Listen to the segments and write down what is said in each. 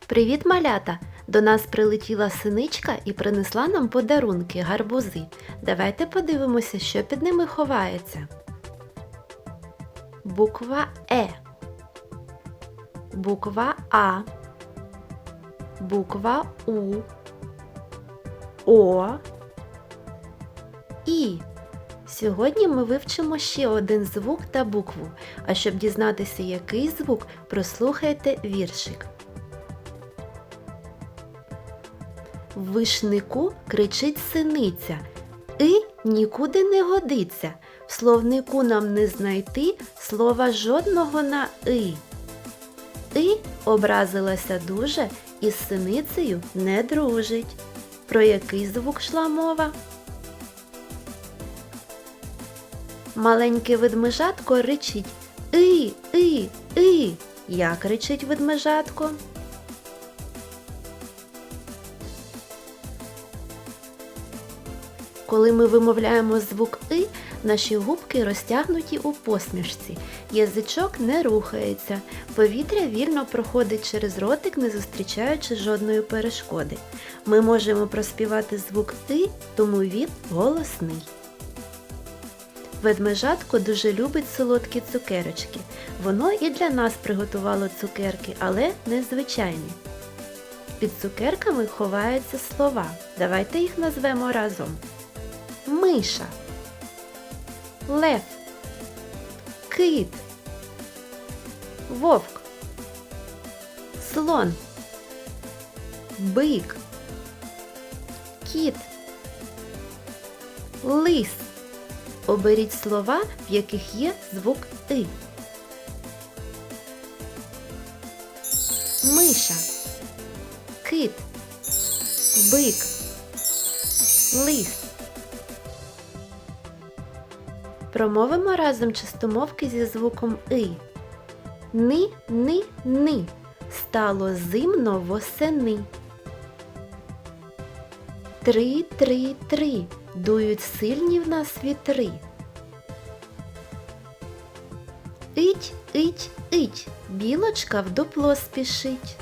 Привіт, малята! До нас прилетіла синичка і принесла нам подарунки, гарбузи. Давайте подивимося, що під ними ховається. Буква Е, буква А, буква У, О, І. Сьогодні ми вивчимо ще один звук та букву. А щоб дізнатися, який звук, прослухайте віршик. В вишнику кричить синиця, «И нікуди не годиться, в словнику нам не знайти слова жодного на «и». «И» образилася дуже і з синицею не дружить. Про який звук йшла мова? Маленьке ведмежатко ричить «И, и, и». Як ричить ведмежатко? Коли ми вимовляємо звук «и», наші губки розтягнуті у посмішці, язичок не рухається, повітря вільно проходить через ротик, не зустрічаючи жодної перешкоди. Ми можемо проспівати звук «и», тому він голосний. Ведмежатко дуже любить солодкі цукерочки. Воно і для нас приготувало цукерки, але незвичайні. Під цукерками ховаються слова. Давайте їх назвемо разом. Миша, лев, кит, вовк, слон, бик, кіт, лис. Оберіть слова, в яких є звук «и». Миша, кит, бик, лис. Промовимо разом чистомовки зі звуком «и». Ни-ни-ни. Стало зимно восени. Три-три-три. Дують сильні в нас вітри. Ить, ить, ить. Білочка в дупло спішить.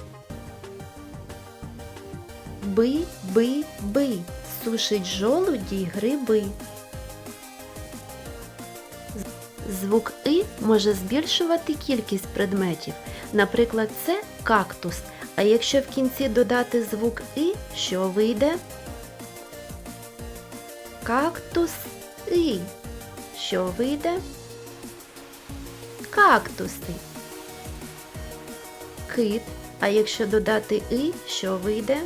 Би, би, би. Сушить жолуді й гриби. Звук «и» може збільшувати кількість предметів. Наприклад, це кактус. А якщо в кінці додати звук «и», що вийде? Кактус-и. Що вийде? Кактуси. Кит. А якщо додати «и», що вийде?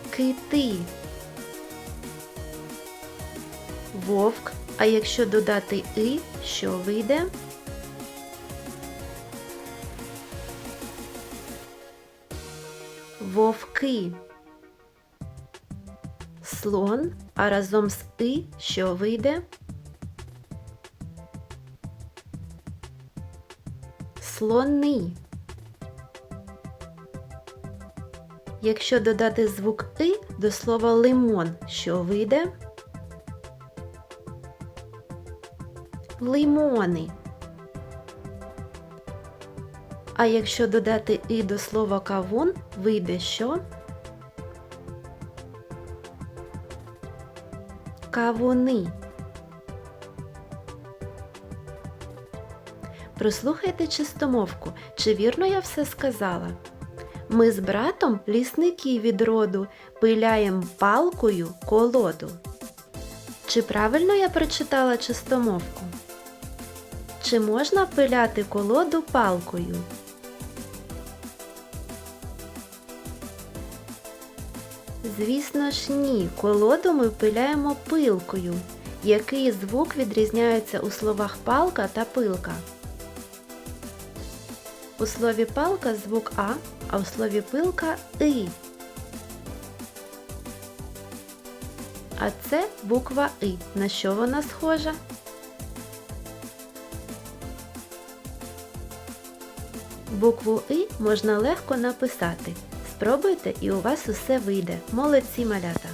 Кити. Вовк. А якщо додати «и», що вийде? Вовки. Слон, а разом з «и» що вийде? Слони. Якщо додати звук «и» до слова лимон, що вийде? Лимони. А якщо додати «и» до слова кавун, вийде що? Кавуни. Прослухайте чистомовку. Чи вірно я все сказала? Ми з братом лісники від роду, пиляєм палкою колоду. Чи правильно я прочитала чистомовку? Чи можна пиляти колоду палкою? Звісно ж ні, колоду ми впиляємо пилкою. Який звук відрізняється у словах палка та пилка? У слові палка звук а у слові пилка «и». А це буква «и». На що вона схожа? Букву «и» можна легко написати. Спробуйте і у вас усе вийде. Молодці, малята!